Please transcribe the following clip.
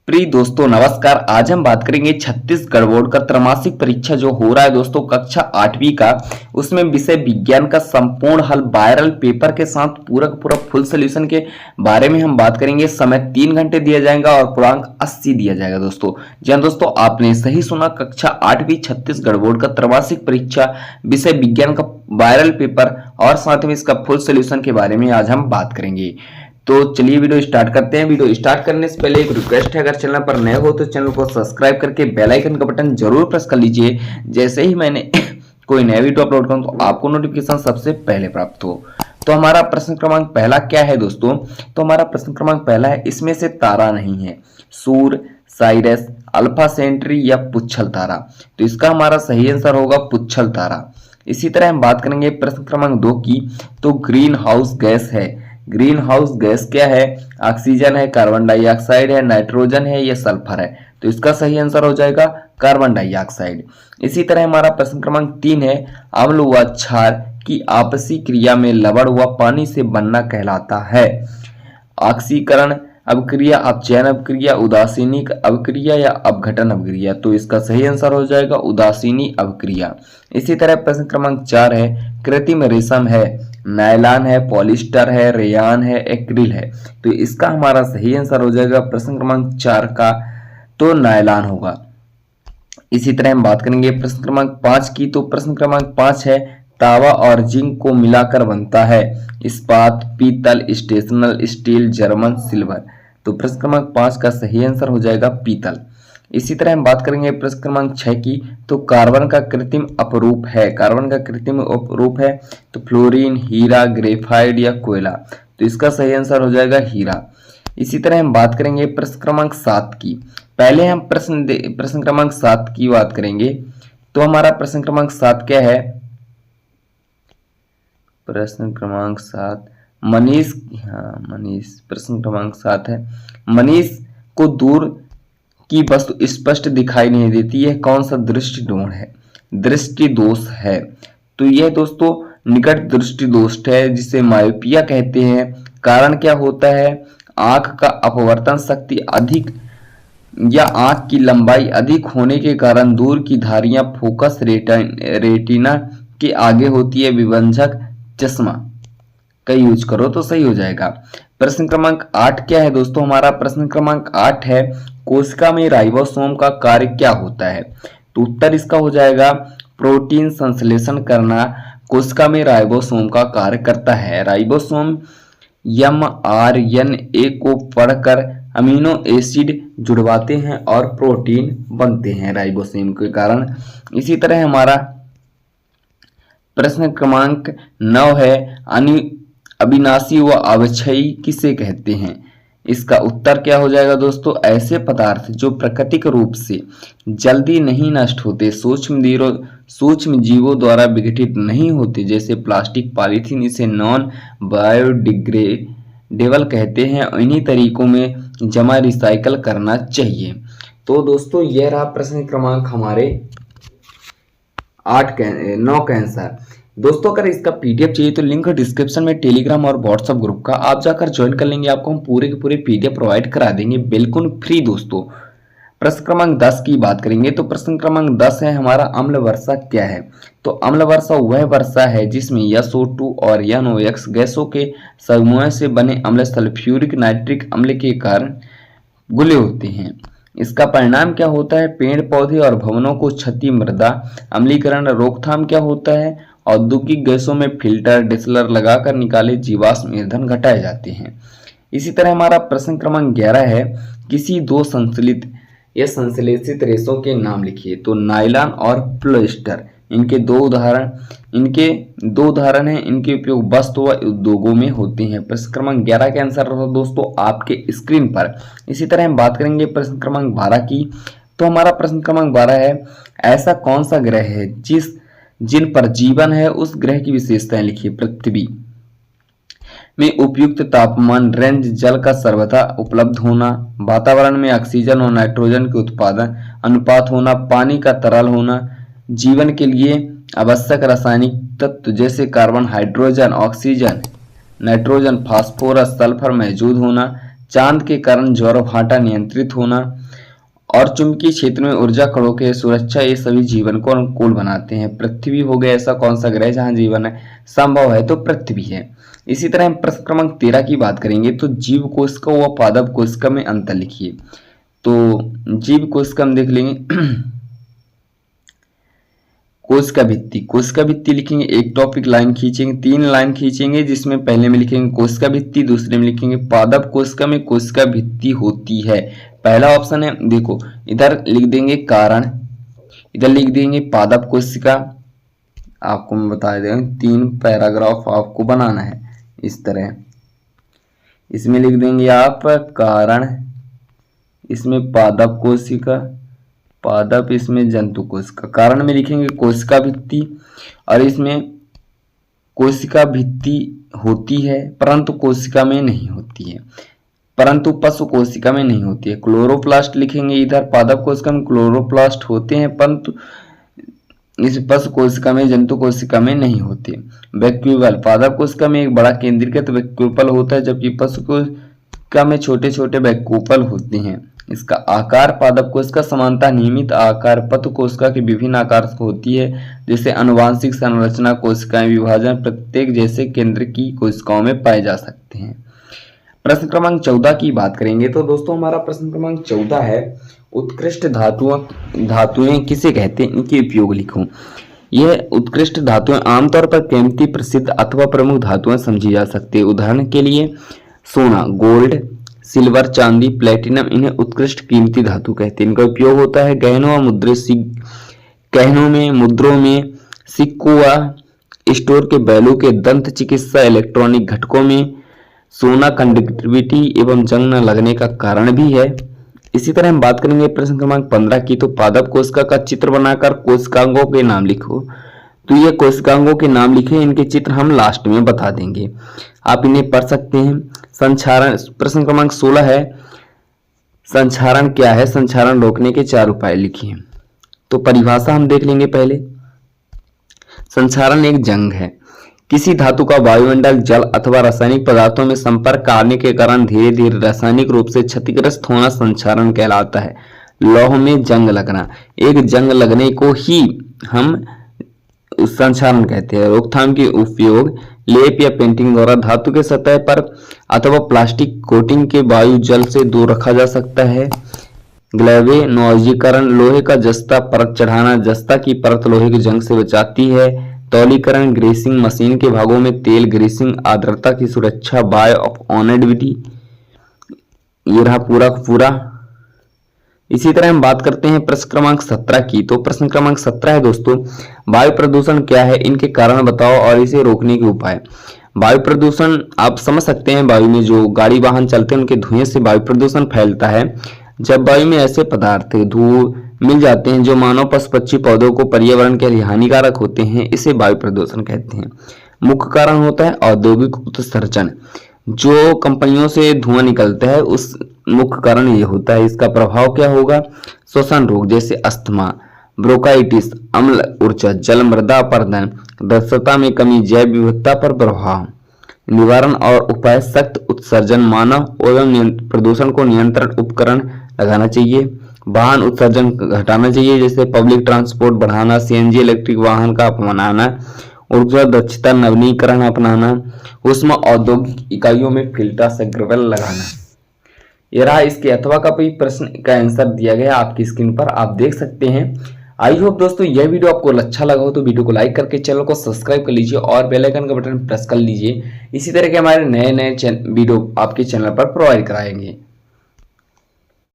प्रिय दोस्तों नमस्कार। आज हम बात करेंगे छत्तीसगढ़ बोर्ड का त्रैमासिक परीक्षा जो हो रहा है दोस्तों कक्षा 8वीं का, उसमें विषय विज्ञान का संपूर्ण हल वायरल पेपर के साथ पूरा का पूरा फुल सोल्यूशन के बारे में हम बात करेंगे। समय 3 घंटे दिया जाएगा और पूर्णांक 80 दिया जाएगा दोस्तों। जी हाँ दोस्तों, आपने सही सुना, कक्षा 8वीं छत्तीसगढ़ बोर्ड का त्रैमासिक परीक्षा विषय विज्ञान का वायरल पेपर और साथ में इसका फुल सोल्यूशन के बारे में आज हम बात करेंगे। तो चलिए वीडियो स्टार्ट करते हैं। वीडियो स्टार्ट करने से पहले एक रिक्वेस्ट है, अगर चैनल पर नए हो तो चैनल को सब्सक्राइब करके बेल आइकन का बटन जरूर प्रेस कर लीजिए। जैसे ही मैंने कोई नया वीडियो अपलोड करूं तो आपको नोटिफिकेशन सबसे पहले प्राप्त हो। तो हमारा प्रश्न क्रमांक पहला क्या है दोस्तों? तो हमारा प्रश्न क्रमांक पहला है, इसमें से तारा नहीं है सूर्य, साइरस, अल्फा सेंट्री या पुच्छल तारा। तो इसका हमारा सही आंसर होगा पुच्छल तारा। इसी तरह हम बात करेंगे प्रश्न क्रमांक 2 की। तो ग्रीन हाउस गैस है, ग्रीन हाउस गैस क्या है? ऑक्सीजन है, कार्बन डाइऑक्साइड है, नाइट्रोजन है या सल्फर है? तो इसका सही आंसर हो जाएगा कार्बन डाइऑक्साइड। इसी तरह हमारा प्रश्न क्रमांक 3 है, अम्ल व क्षार की आपसी क्रिया में लवण हुआ पानी से बनना कहलाता है। ऑक्सीकरण अवक्रिया, अपचयन अवक्रिया, उदासीनिक अवक्रिया या अपघटन अवक्रिया। तो इसका सही आंसर हो जाएगा उदासीनी अवक्रिया। इसी तरह प्रश्न क्रमांक 4 है, कृत्रिम रेशम है, नायलॉन है, पॉलिस्टर है, रेयान है, एक्रिल है। तो इसका हमारा सही आंसर हो जाएगा प्रश्न क्रमांक 4 का, तो नायलॉन होगा। इसी तरह हम बात करेंगे प्रश्न क्रमांक 5 की। तो प्रश्न क्रमांक 5 है, तांबा और जिंक को मिलाकर बनता है इस्पात, पीतल, स्टेशनल स्टील, जर्मन सिल्वर। तो प्रश्न क्रमांक 5 का सही आंसर हो जाएगा पीतल। इसी तरह हम बात करेंगे प्रश्न क्रमांक 6 की। तो कार्बन का कृत्रिम अपरूप है, कार्बन का कृत्रिम अपरूप है तो फ्लोरीन, हीरा, ग्रेफाइट या कोयला। तो इसका सही आंसर हो जाएगा हीरा। इसी तरह हम बात करेंगे प्रश्न क्रमांक 7 की। पहले हम प्रश्न क्रमांक 7 की बात करेंगे। तो हमारा प्रश्न क्रमांक 7 क्या है? प्रश्न क्रमांक 7 मनीष, मनीष प्रश्न क्रमांक 7 है, मनीष को दूर की वस्तु स्पष्ट दिखाई नहीं देती, यह कौन सा दृष्टि दोष है? दृष्टि दोष है। तो यह दोस्तों निकट दृष्टि दोष है जिसे मायोपिया कहते हैं। कारण क्या होता है? आंख का अपवर्तन शक्ति अधिक या आंख की लंबाई अधिक होने के कारण दूर की धारियां फोकस रेटिना के आगे होती है। विभंजक चश्मा का यूज करो तो सही हो जाएगा। प्रश्न क्रमांक 8 क्या है दोस्तों? हमारा प्रश्न क्रमांक 8 है, कोशिका में राइबोसोम का कार्य क्या होता है? तो उत्तर इसका हो जाएगा प्रोटीन संश्लेषण करना कोशिका में राइबोसोम का कार्य करता है। राइबोसोम mRNA को पढ़कर अमीनो एसिड जुड़वाते हैं और प्रोटीन बनते हैं राइबोसोम के कारण। इसी तरह हमारा प्रश्न क्रमांक 9 है, अविनाशी व अवक्षयी किसे कहते हैं? इसका उत्तर क्या हो जाएगा दोस्तों? ऐसे पदार्थ जो प्राकृतिक रूप से जल्दी नहीं नष्ट होते, सूक्ष्म जीवों द्वारा विघटित नहीं होते, जैसे प्लास्टिक, पॉलीथीन, इसे नॉन बायोडिग्रेडेबल कहते हैं। इन्हीं तरीकों में जमा रिसाइकल करना चाहिए। तो दोस्तों यह रहा प्रश्न क्रमांक हमारे 9 का आंसर। दोस्तों अगर इसका पीडीएफ चाहिए तो लिंक डिस्क्रिप्शन में टेलीग्राम और व्हाट्सएप ग्रुप का, आप जाकर ज्वाइन कर लेंगे, आपको हम पूरे के पूरे पीडीएफ प्रोवाइड करा देंगे बिल्कुल फ्री। दोस्तों प्रश्न क्रमांक 10 की बात करेंगे। तो प्रश्न क्रमांक 10 है, हमारा अम्ल वर्षा क्या है? तो अम्ल वर्षा वह वर्षा है जिसमें SO2 और NOx गैसों के समूह से बने अम्ल सल्फ्यूरिक नाइट्रिक अम्ल के कारण घुले होते हैं। इसका परिणाम क्या होता है? पेड़ पौधे और भवनों को क्षति, मृदा अम्लीकरण। रोकथाम क्या होता है? औद्योगिक गैसों में फिल्टर, डिसलर लगाकर निकाले जीवाश्म ईंधन घटाए जाते हैं। इसी तरह हमारा प्रश्न क्रमांक 11 है, किसी दो संश्लित या संश्लेषित रेशों के नाम लिखिए। तो नायलॉन और पॉलिएस्टर, इनके दो उदाहरण हैं। इनके उपयोग वस्त्र व उद्योगों में होते हैं। प्रश्न क्रमांक 11 के आंसर रहा दोस्तों आपके स्क्रीन पर। इसी तरह हम बात करेंगे प्रश्न क्रमांक 12 की। तो हमारा प्रश्न क्रमांक 12 है, ऐसा कौन सा ग्रह है जिन पर जीवन है, उस ग्रह की विशेषताएं लिखिए। पृथ्वी में उपयुक्त तापमान रेंज, जल का सर्वथा उपलब्ध होना, वातावरण में ऑक्सीजन और नाइट्रोजन के उत्पादन अनुपात होना, पानी का तरल होना, जीवन के लिए आवश्यक रासायनिक तत्व जैसे carbon, hydrogen, oxygen, nitrogen, phosphorus, sulphur मौजूद होना, चांद के कारण ज्वार भाटा नियंत्रित होना और चुंबकीय क्षेत्र में ऊर्जा कणों के सुरक्षा, ये सभी जीवन को अनुकूल बनाते हैं। पृथ्वी हो गया ऐसा कौन सा ग्रह जहां जीवन है संभव है, तो पृथ्वी है। इसी तरह हम प्रश्न क्रमांक 13 की बात करेंगे, तो जीव कोशिका व पादप कोशिका में अंतर लिखिए। तो जीव कोशिका हम देख लेंगे कोशिका भित्ति, कोशिका भित्ति लिखेंगे, एक टॉपिक लाइन खींचेंगे, 3 लाइन खींचेंगे, जिसमें पहले में लिखेंगे कोशिका भित्ति, दूसरे में लिखेंगे पादप कोशिका में कोशिका भित्ति होती है। पहला ऑप्शन है, देखो इधर लिख देंगे कारण, इधर लिख देंगे पादप कोशिका। आपको मैं बता दें 3 पैराग्राफ आपको बनाना है इस तरह। इसमें लिख देंगे आप कारण, इसमें पादप कोशिका, पादप इसमें जंतु कोशिका। कारण में लिखेंगे कोशिका भित्ति और इसमें कोशिका भित्ति होती है परंतु कोशिका में नहीं होती है, परंतु पशु कोशिका में नहीं होती है। क्लोरोप्लास्ट लिखेंगे, इधर पादप कोशिका में क्लोरोप्लास्ट होते हैं परंतु इस पशु कोशिका में, जंतु कोशिका में नहीं होते। वैक्यूल, पादप कोशिका में एक बड़ा केंद्रीकृत वैक्यूपल होता है जबकि पशु कोशिका में छोटे छोटे वैक्यूपल होते हैं। इसका आकार, पादप कोशिका समानता नियमित आकार पशु कोशिका के विभिन्न आकार से होती है, जैसे अनुवांशिक संरचना कोशिकाएं विभाजन प्रत्येक जैसे केंद्र की कोशिकाओं में पाए जा सकते हैं। प्रश्न क्रमांक 14 की बात करेंगे, तो दोस्तों हमारा प्रश्न क्रमांक 14 है, उत्कृष्ट धातुएं किसे कहते हैं, इनके उपयोग लिखो। यह उत्कृष्ट धातुएं आमतौर पर कीमती, प्रसिद्ध अथवा प्रमुख धातुएं समझी जा सकती है। उदाहरण के लिए सोना, गोल्ड, सिल्वर, चांदी, प्लेटिनम, इन्हें उत्कृष्ट कीमती धातु कहते हैं। इनका उपयोग होता है गहनों में, मुद्रों में, सिक्कों व स्टोर के बैलों के दंत चिकित्सा, इलेक्ट्रॉनिक घटकों में। सोना कंडक्टिविटी एवं जंग न लगने का कारण भी है। इसी तरह हम बात करेंगे प्रश्न क्रमांक 15 की, तो पादप कोशिका का चित्र बनाकर कोशिकांगों के नाम लिखो। तो ये कोशिकांगों के नाम लिखे, इनके चित्र हम लास्ट में बता देंगे, आप इन्हें पढ़ सकते हैं। संचारण, प्रश्न क्रमांक 16 है, संचारण क्या है, संचारण रोकने के 4 उपाय लिखिए। तो परिभाषा हम देख लेंगे पहले। संचारण एक जंग है, किसी धातु का वायुमंडल, जल अथवा रासायनिक पदार्थों में संपर्क आने के कारण धीरे धीरे रासायनिक रूप से क्षतिग्रस्त होना संचारण कहलाता है। लौह में जंग लगना, एक जंग लगने को ही हम संचारण कहते हैं। रोकथाम के उपयोग, लेप या पेंटिंग द्वारा धातु के सतह पर अथवा प्लास्टिक कोटिंग के वायु जल से दूर रखा जा सकता है। ग्लैवेनॉइजीकरण, लोहे का जस्ता परत चढ़ाना, जस्ता की परत लोहे की जंग से बचाती है। तौलीकरण, ग्रीसिंग, मशीन के भागों में तेल ग्रीसिंग, आर्द्रता की सुरक्षा, बाय ऑफ ऑनेडिविटी। ये रहा पूरा। इसी तरह हम बात करते हैं प्रश्न क्रमांक 17 की, तो प्रश्न क्रमांक 17 है दोस्तों, वायु प्रदूषण क्या है, इनके कारण बताओ और इसे रोकने के उपाय। वायु प्रदूषण आप समझ सकते हैं, वायु में जो गाड़ी वाहन चलते हैं उनके धुएं से वायु प्रदूषण फैलता है। जब वायु में ऐसे पदार्थ धूल मिल जाते हैं जो मानव, पशु, पक्षी, पौधों को पर्यावरण के लिए हानिकारक होते हैं, इसे वायु प्रदूषण कहते हैं। मुख्य कारण होता है औद्योगिक उत्सर्जन, जो कंपनियों से धुआं निकलता है उस मुख्य कारण ये होता है। इसका प्रभाव क्या होगा, श्वसन रोग जैसे अस्थमा, ब्रोंकाइटिस, अम्ल ऊर्जा, जल मृदा अपरदन, दक्षता में कमी, जैव विविधता पर प्रभाव। निवारण और उपाय, सख्त उत्सर्जन, मानव एवं प्रदूषण को नियंत्रण उपकरण लगाना चाहिए। वाहन उत्सर्जन घटाना चाहिए, जैसे पब्लिक ट्रांसपोर्ट बढ़ाना, सीएनजी इलेक्ट्रिक वाहन का अपनाना, ऊर्जा दक्षता नवीनीकरण अपनाना, उष्मा औद्योगिक इकाइयों में फिल्टर सेग्रेवल लगाना। ये रहा इसके अथवा का भी प्रश्न का आंसर दिया गया आपकी स्क्रीन पर, आप देख सकते हैं। आई होप दोस्तों यह वीडियो आपको अच्छा लगा हो तो वीडियो को लाइक करके चैनल को सब्सक्राइब कर लीजिए और बेल आइकन का बटन प्रेस कर लीजिए। इसी तरह के हमारे नए वीडियो आपके चैनल पर प्रोवाइड कराएंगे।